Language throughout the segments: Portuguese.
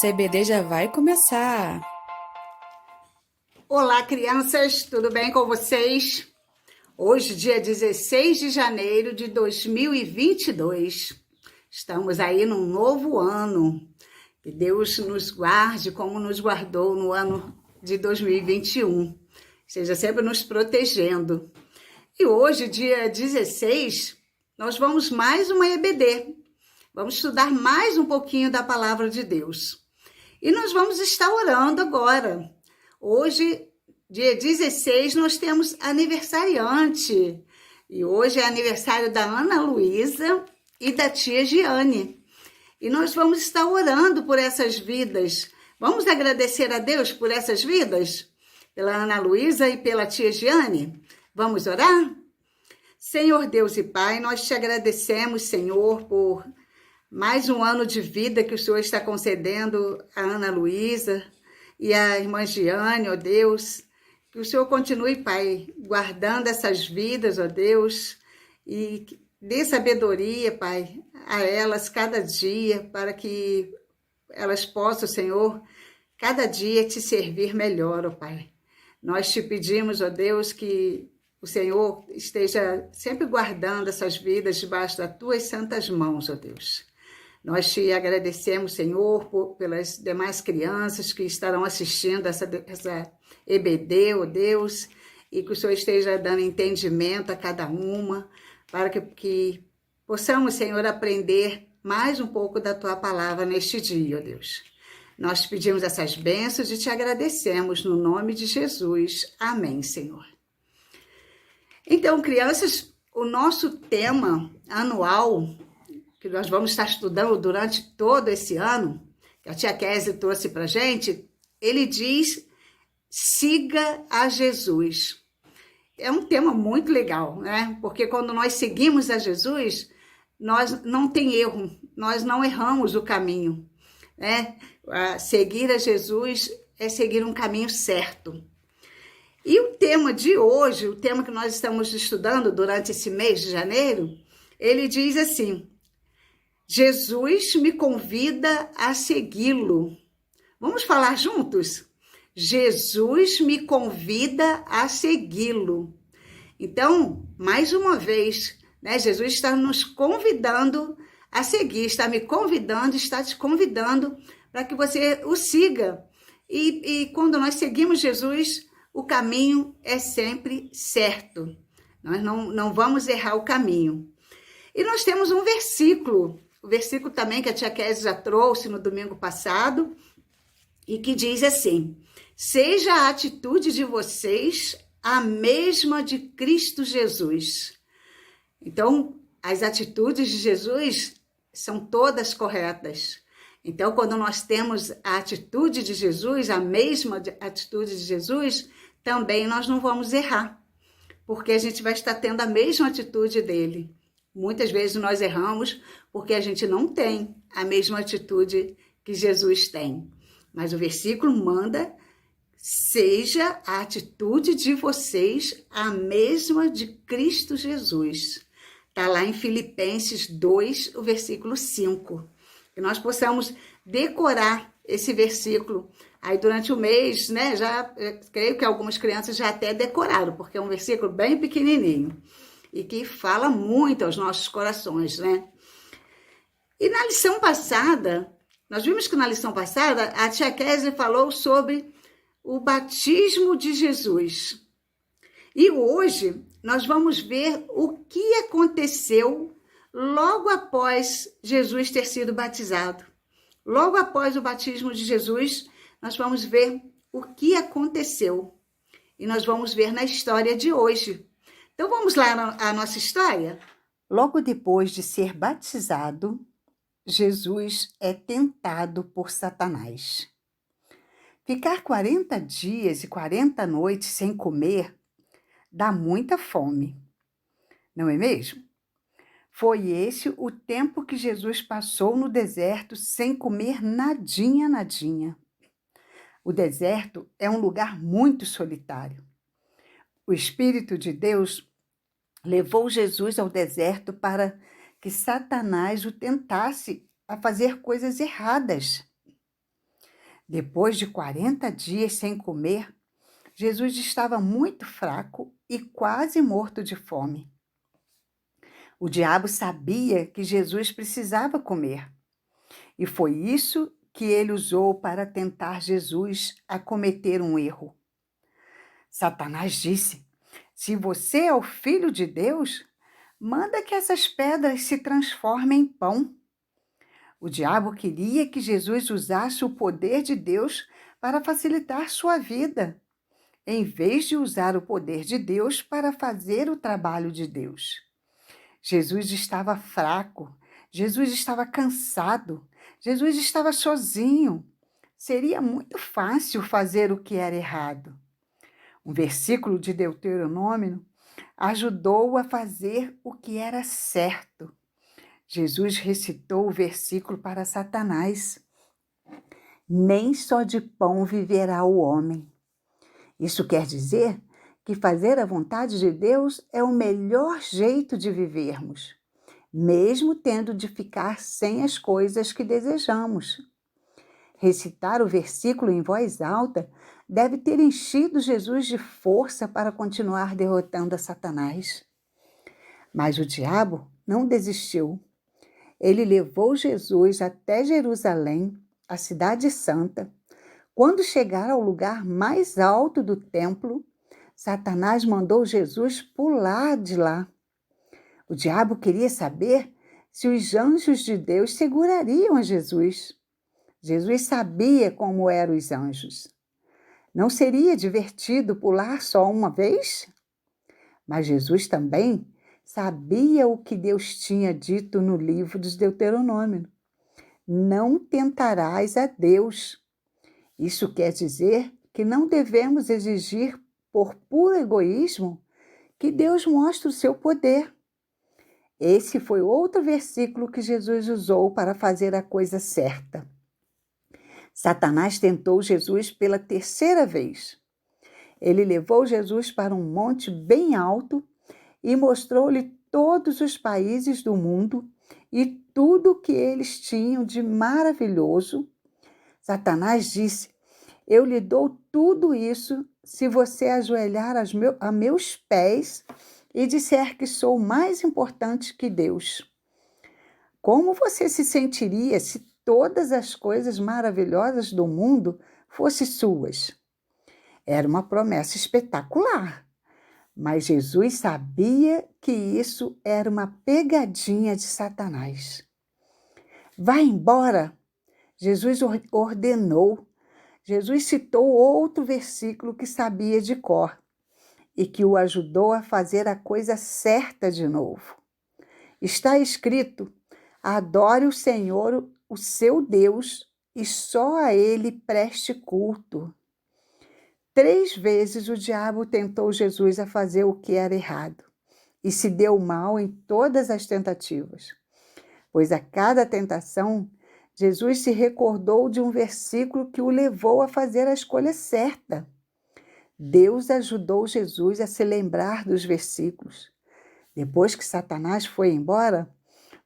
Nossa EBD já vai começar. Olá, crianças, tudo bem com vocês? Hoje, dia 16 de janeiro de 2022. Estamos aí num novo ano. Que Deus nos guarde como nos guardou no ano de 2021. Esteja sempre nos protegendo. E hoje, dia 16, nós vamos mais uma EBD. Vamos estudar mais um pouquinho da palavra de Deus. E nós vamos estar orando agora. Hoje, dia 16, nós temos aniversariante. E hoje é aniversário da Ana Luísa e da tia Giane. E nós vamos estar orando por essas vidas. Vamos agradecer a Deus por essas vidas? Pela Ana Luísa e pela tia Giane? Vamos orar? Senhor Deus e Pai, nós te agradecemos, Senhor, por mais um ano de vida que o Senhor está concedendo a Ana Luísa e a irmã Giane, ó Deus. Que o Senhor continue, Pai, guardando essas vidas, ó Deus, e dê sabedoria, Pai, a elas cada dia, para que elas possam, Senhor, cada dia te servir melhor, ó Pai. Nós te pedimos, ó Deus, que o Senhor esteja sempre guardando essas vidas debaixo das tuas santas mãos, ó Deus. Nós te agradecemos, Senhor, pelas demais crianças que estarão assistindo essa EBD, ó Deus, e que o Senhor esteja dando entendimento a cada uma, para que possamos, Senhor, aprender mais um pouco da Tua palavra neste dia, ó Deus. Nós te pedimos essas bênçãos e te agradecemos no nome de Jesus. Amém, Senhor. Então, crianças, o nosso tema anual que nós vamos estar estudando durante todo esse ano, que a tia Kézia trouxe para a gente, ele diz, siga a Jesus. É um tema muito legal, né? Porque quando nós seguimos a Jesus, nós não tem erro, nós não erramos o caminho, né? Seguir a Jesus é seguir um caminho certo. E o tema de hoje, o tema que nós estamos estudando durante esse mês de janeiro, ele diz assim, Jesus me convida a segui-lo. Vamos falar juntos? Jesus me convida a segui-lo. Então, mais uma vez, né, Jesus está nos convidando a seguir, está me convidando, está te convidando para que você o siga. E quando nós seguimos Jesus, o caminho é sempre certo. Nós não vamos errar o caminho. E nós temos um versículo, o versículo também que a tia Kézia já trouxe no domingo passado, e que diz assim, seja a atitude de vocês a mesma de Cristo Jesus. Então, as atitudes de Jesus são todas corretas. Então, quando nós temos a atitude de Jesus, a mesma atitude de Jesus, também nós não vamos errar, porque a gente vai estar tendo a mesma atitude dele. Muitas vezes nós erramos porque a gente não tem a mesma atitude que Jesus tem. Mas o versículo manda, seja a atitude de vocês a mesma de Cristo Jesus. Está lá em Filipenses 2, o versículo 5. Que nós possamos decorar esse versículo. Aí durante o mês, né, creio que algumas crianças já até decoraram, porque é um versículo bem pequenininho. E que fala muito aos nossos corações, né? E na lição passada, nós vimos que na lição passada, a tia Kézia falou sobre o batismo de Jesus. E hoje, nós vamos ver o que aconteceu logo após Jesus ter sido batizado. Logo após o batismo de Jesus, nós vamos ver o que aconteceu. E nós vamos ver na história de hoje. Então, vamos lá à nossa história? Logo depois de ser batizado, Jesus é tentado por Satanás. Ficar 40 dias e 40 noites sem comer dá muita fome, não é mesmo? Foi esse o tempo que Jesus passou no deserto sem comer nadinha, nadinha. O deserto é um lugar muito solitário. O Espírito de Deus levou Jesus ao deserto para que Satanás o tentasse a fazer coisas erradas. Depois de 40 dias sem comer, Jesus estava muito fraco e quase morto de fome. O diabo sabia que Jesus precisava comer, e foi isso que ele usou para tentar Jesus a cometer um erro. Satanás disse: "Se você é o Filho de Deus, manda que essas pedras se transformem em pão." O diabo queria que Jesus usasse o poder de Deus para facilitar sua vida, em vez de usar o poder de Deus para fazer o trabalho de Deus. Jesus estava fraco, Jesus estava cansado, Jesus estava sozinho. Seria muito fácil fazer o que era errado. Um versículo de Deuteronômio ajudou-o a fazer o que era certo. Jesus recitou o versículo para Satanás: "Nem só de pão viverá o homem." Isso quer dizer que fazer a vontade de Deus é o melhor jeito de vivermos, mesmo tendo de ficar sem as coisas que desejamos. Recitar o versículo em voz alta deve ter enchido Jesus de força para continuar derrotando a Satanás. Mas o diabo não desistiu. Ele levou Jesus até Jerusalém, a cidade santa. Quando chegaram ao lugar mais alto do templo, Satanás mandou Jesus pular de lá. O diabo queria saber se os anjos de Deus segurariam a Jesus. Jesus sabia como eram os anjos. Não seria divertido pular só uma vez? Mas Jesus também sabia o que Deus tinha dito no livro dos Deuteronômio: "Não tentarás a Deus." Isso quer dizer que não devemos exigir, por puro egoísmo, que Deus mostre o seu poder. Esse foi outro versículo que Jesus usou para fazer a coisa certa. Satanás tentou Jesus pela terceira vez. Ele levou Jesus para um monte bem alto e mostrou-lhe todos os países do mundo e tudo o que eles tinham de maravilhoso. Satanás disse: "Eu lhe dou tudo isso se você ajoelhar a meus pés e disser que sou mais importante que Deus." Como você se sentiria se todas as coisas maravilhosas do mundo fossem suas? Era uma promessa espetacular, mas Jesus sabia que isso era uma pegadinha de Satanás. "Vá embora!" Jesus ordenou. Jesus citou outro versículo que sabia de cor e que o ajudou a fazer a coisa certa de novo. Está escrito: "Adore o Senhor, o seu Deus, e só a Ele preste culto." 3 vezes o diabo tentou Jesus a fazer o que era errado e se deu mal em todas as tentativas, pois a cada tentação Jesus se recordou de um versículo que o levou a fazer a escolha certa. Deus ajudou Jesus a se lembrar dos versículos. Depois que Satanás foi embora,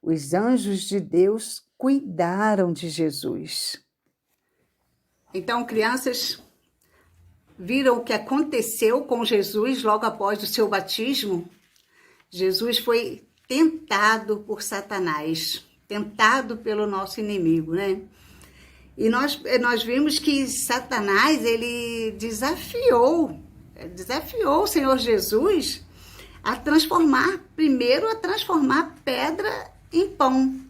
os anjos de Deus cuidaram de Jesus. Então, crianças, viram o que aconteceu com Jesus logo após o seu batismo? Jesus foi tentado por Satanás, tentado pelo nosso inimigo, né? E nós vimos que Satanás, ele desafiou o Senhor Jesus primeiro a transformar pedra em pão,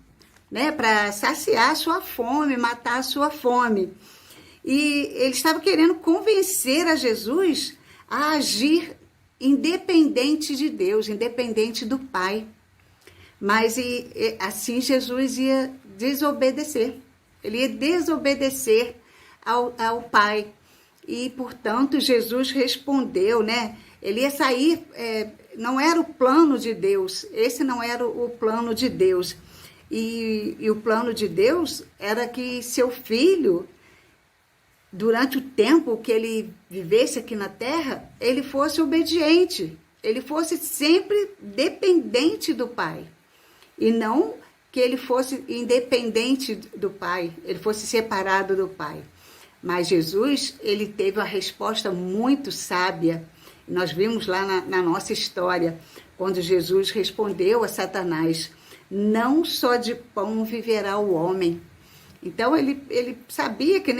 né? Para saciar a sua fome, matar a sua fome. E ele estava querendo convencer a Jesus a agir independente de Deus, independente do Pai. Mas assim Jesus ia desobedecer. Ele ia desobedecer ao Pai. E, portanto, Jesus respondeu, né? Ele ia sair, não era o plano de Deus. Esse não era o plano de Deus. E o plano de Deus era que seu filho, durante o tempo que ele vivesse aqui na terra, ele fosse obediente. Ele fosse sempre dependente do Pai. E não que ele fosse independente do Pai, ele fosse separado do Pai. Mas Jesus, ele teve uma resposta muito sábia. Nós vimos lá na nossa história, quando Jesus respondeu a Satanás, não só de pão viverá o homem. Então, ele sabia que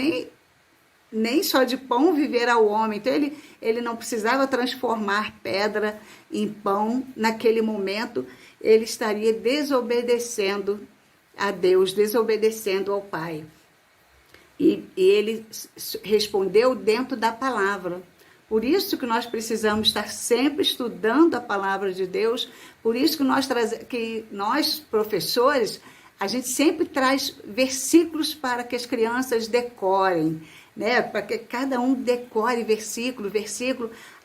nem só de pão viverá o homem. Então, ele não precisava transformar pedra em pão. Naquele momento, ele estaria desobedecendo a Deus, desobedecendo ao Pai. E ele respondeu dentro da palavra. Por isso que nós precisamos estar sempre estudando a palavra de Deus. Por isso que nós professores, a gente sempre traz versículos para que as crianças decorem, né? Para que cada um decore versículo.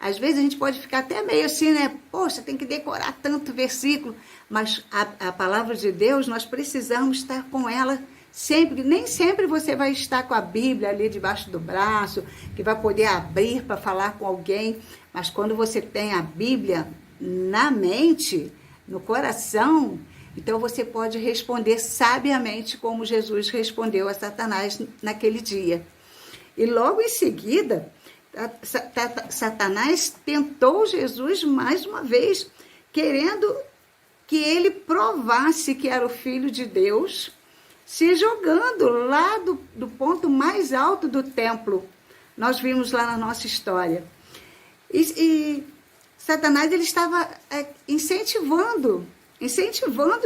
Às vezes a gente pode ficar até meio assim, né? Poxa, tem que decorar tanto versículo. Mas a palavra de Deus, nós precisamos estar com ela sempre. Nem sempre você vai estar com a Bíblia ali debaixo do braço, que vai poder abrir para falar com alguém. Mas quando você tem a Bíblia na mente, no coração, então você pode responder sabiamente como Jesus respondeu a Satanás naquele dia. E logo em seguida, Satanás tentou Jesus mais uma vez, querendo que ele provasse que era o Filho de Deus, se jogando lá do ponto mais alto do templo. Nós vimos lá na nossa história. E Satanás, ele estava incentivando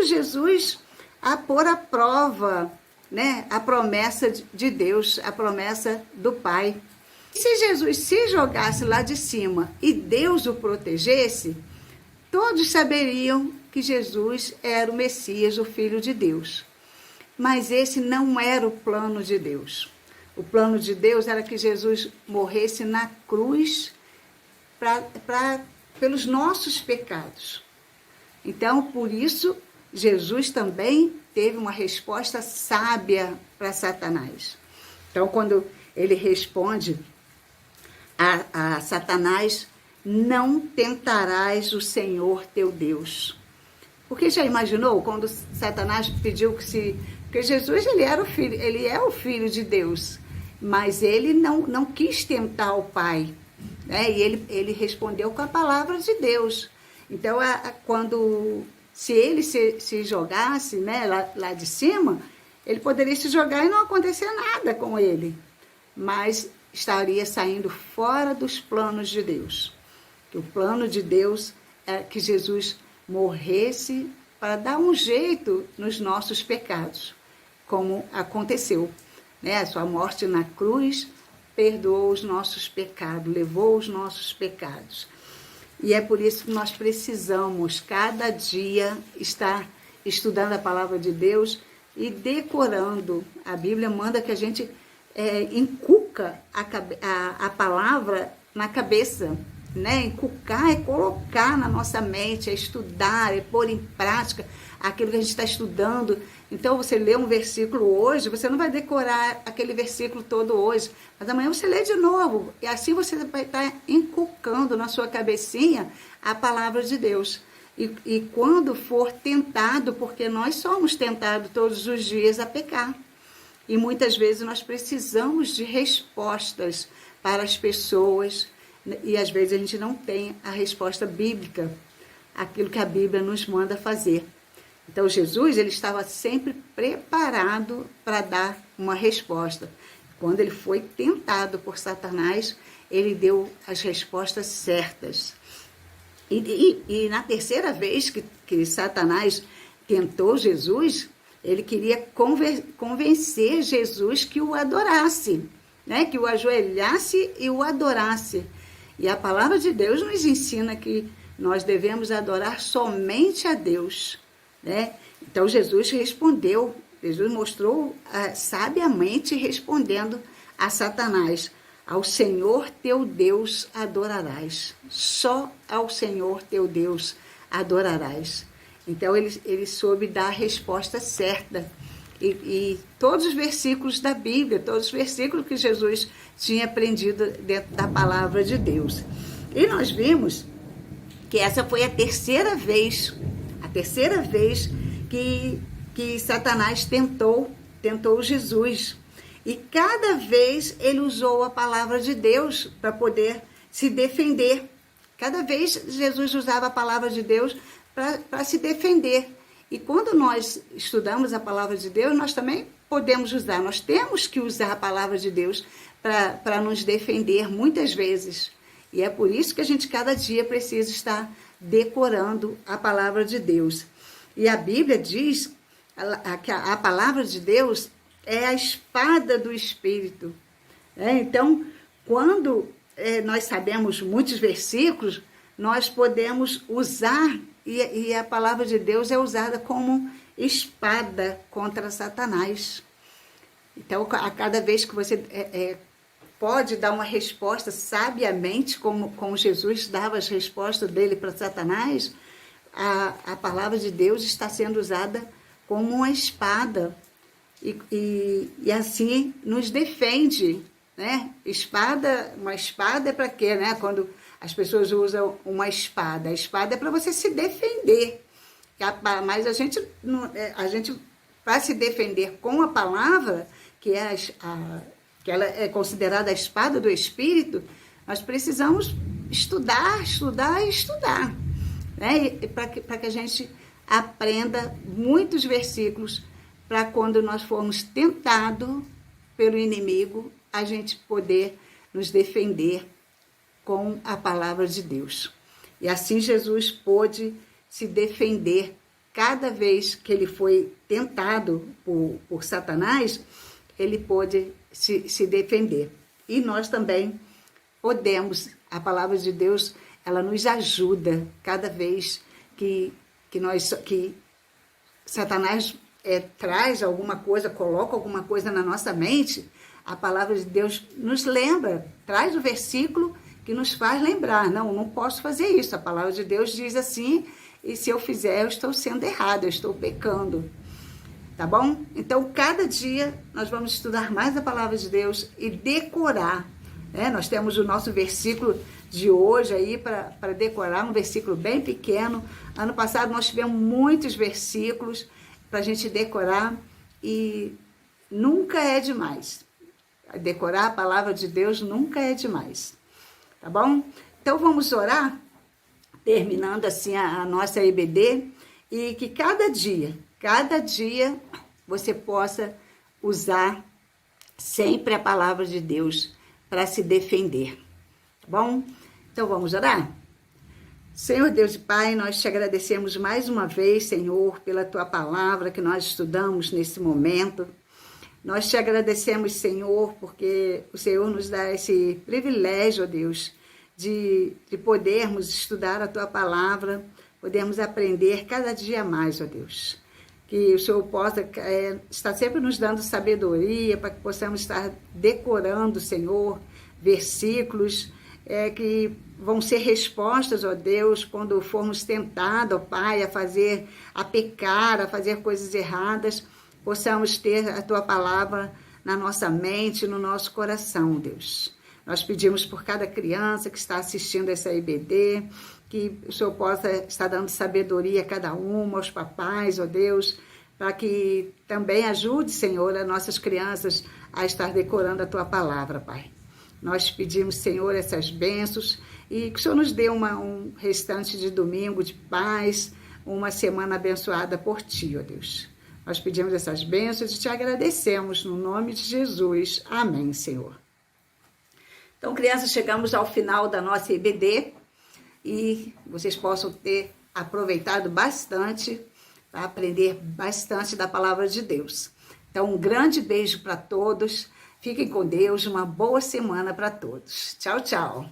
Jesus a pôr à prova, né, a promessa de Deus, a promessa do Pai. Se Jesus se jogasse lá de cima e Deus o protegesse, todos saberiam que Jesus era o Messias, o Filho de Deus. Mas esse não era o plano de Deus. O plano de Deus era que Jesus morresse na cruz pelos nossos pecados. Então, por isso, Jesus também teve uma resposta sábia para Satanás. Então, quando ele responde a Satanás, não tentarás o Senhor teu Deus. Porque já imaginou quando Satanás pediu porque Jesus, ele é o Filho de Deus, mas ele não quis tentar o Pai, né? E ele respondeu com a palavra de Deus. Então, se ele se jogasse, né, lá de cima, ele poderia se jogar e não acontecer nada com ele, mas estaria saindo fora dos planos de Deus. O plano de Deus é que Jesus morresse para dar um jeito nos nossos pecados, como aconteceu, né? A sua morte na cruz perdoou os nossos pecados, levou os nossos pecados. E é por isso que nós precisamos, cada dia, estar estudando a palavra de Deus e decorando. A Bíblia manda que a gente inculca a palavra na cabeça, né? Inculcar é colocar na nossa mente, é estudar, é pôr em prática aquilo que a gente está estudando. Então, você lê um versículo hoje, você não vai decorar aquele versículo todo hoje, mas amanhã você lê de novo, e assim você vai estar inculcando na sua cabecinha a palavra de Deus. E quando for tentado, porque nós somos tentados todos os dias a pecar, e muitas vezes nós precisamos de respostas para as pessoas, e às vezes a gente não tem a resposta bíblica, aquilo que a Bíblia nos manda fazer. Então, Jesus, ele estava sempre preparado para dar uma resposta. Quando ele foi tentado por Satanás, ele deu as respostas certas. E na terceira vez que Satanás tentou Jesus, ele queria convencer Jesus que o adorasse, né? Que o ajoelhasse e o adorasse. E a palavra de Deus nos ensina que nós devemos adorar somente a Deus, né? Então Jesus respondeu, Jesus mostrou sabiamente respondendo a Satanás: ao Senhor teu Deus adorarás, só ao Senhor teu Deus adorarás. Então ele soube dar a resposta certa. E todos os versículos da Bíblia, todos os versículos que Jesus tinha aprendido dentro da palavra de Deus. E nós vimos que essa foi a terceira vez que Satanás tentou Jesus. E cada vez ele usou a palavra de Deus para poder se defender. Cada vez Jesus usava a palavra de Deus para se defender. E quando nós estudamos a palavra de Deus, nós também podemos usar. Nós temos que usar a palavra de Deus para nos defender muitas vezes. E é por isso que a gente cada dia precisa estar decorando a palavra de Deus. E a Bíblia diz que a palavra de Deus é a espada do Espírito. Então, quando nós sabemos muitos versículos, nós podemos usar, e a palavra de Deus é usada como espada contra Satanás. Então, a cada vez que você pode dar uma resposta sabiamente, como Jesus dava as respostas dele para Satanás, a palavra de Deus está sendo usada como uma espada, e assim nos defende, né? Uma espada é para quê, né? Quando as pessoas usam uma espada, a espada é para você se defender, mas a gente para se defender com a palavra, que ela é considerada a espada do Espírito, nós precisamos estudar, né? Para que a gente aprenda muitos versículos, para quando nós formos tentados pelo inimigo, a gente poder nos defender com a palavra de Deus. E assim Jesus pôde se defender cada vez que ele foi tentado por Satanás, ele pôde se defender. E nós também podemos, a palavra de Deus, ela nos ajuda cada vez que Satanás traz alguma coisa, coloca alguma coisa na nossa mente, a palavra de Deus nos lembra, traz o versículo que nos faz lembrar, não posso fazer isso, a palavra de Deus diz assim, e se eu fizer, eu estou sendo errado, eu estou pecando, tá bom? Então, cada dia nós vamos estudar mais a palavra de Deus e decorar, né? Nós temos o nosso versículo de hoje aí para decorar, um versículo bem pequeno. Ano passado nós tivemos muitos versículos para a gente decorar e nunca é demais. Decorar a palavra de Deus nunca é demais, tá bom? Então vamos orar, terminando assim a nossa EBD, e que cada dia você possa usar sempre a palavra de Deus para se defender, tá bom? Então vamos orar? Senhor Deus e Pai, nós te agradecemos mais uma vez, Senhor, pela tua palavra que nós estudamos nesse momento. Nós te agradecemos, Senhor, porque o Senhor nos dá esse privilégio, ó Deus, de podermos estudar a tua palavra, podermos aprender cada dia mais, ó Deus. Que o Senhor possa estar sempre nos dando sabedoria para que possamos estar decorando, Senhor, versículos que vão ser respostas, ó Deus, quando formos tentados, ó Pai, a pecar, a fazer coisas erradas, possamos ter a tua palavra na nossa mente, no nosso coração, Deus. Nós pedimos por cada criança que está assistindo essa IBD, que o Senhor possa estar dando sabedoria a cada uma, aos papais, ó Deus, para que também ajude, Senhor, as nossas crianças a estar decorando a tua palavra, Pai. Nós pedimos, Senhor, essas bênçãos e que o Senhor nos dê um restante de domingo de paz, uma semana abençoada por Ti, ó Deus. Nós pedimos essas bênçãos e Te agradecemos no nome de Jesus. Amém, Senhor. Então, crianças, chegamos ao final da nossa EBD e vocês possam ter aproveitado bastante para aprender bastante da palavra de Deus. Então, um grande beijo para todos. Fiquem com Deus, uma boa semana para todos. Tchau, tchau.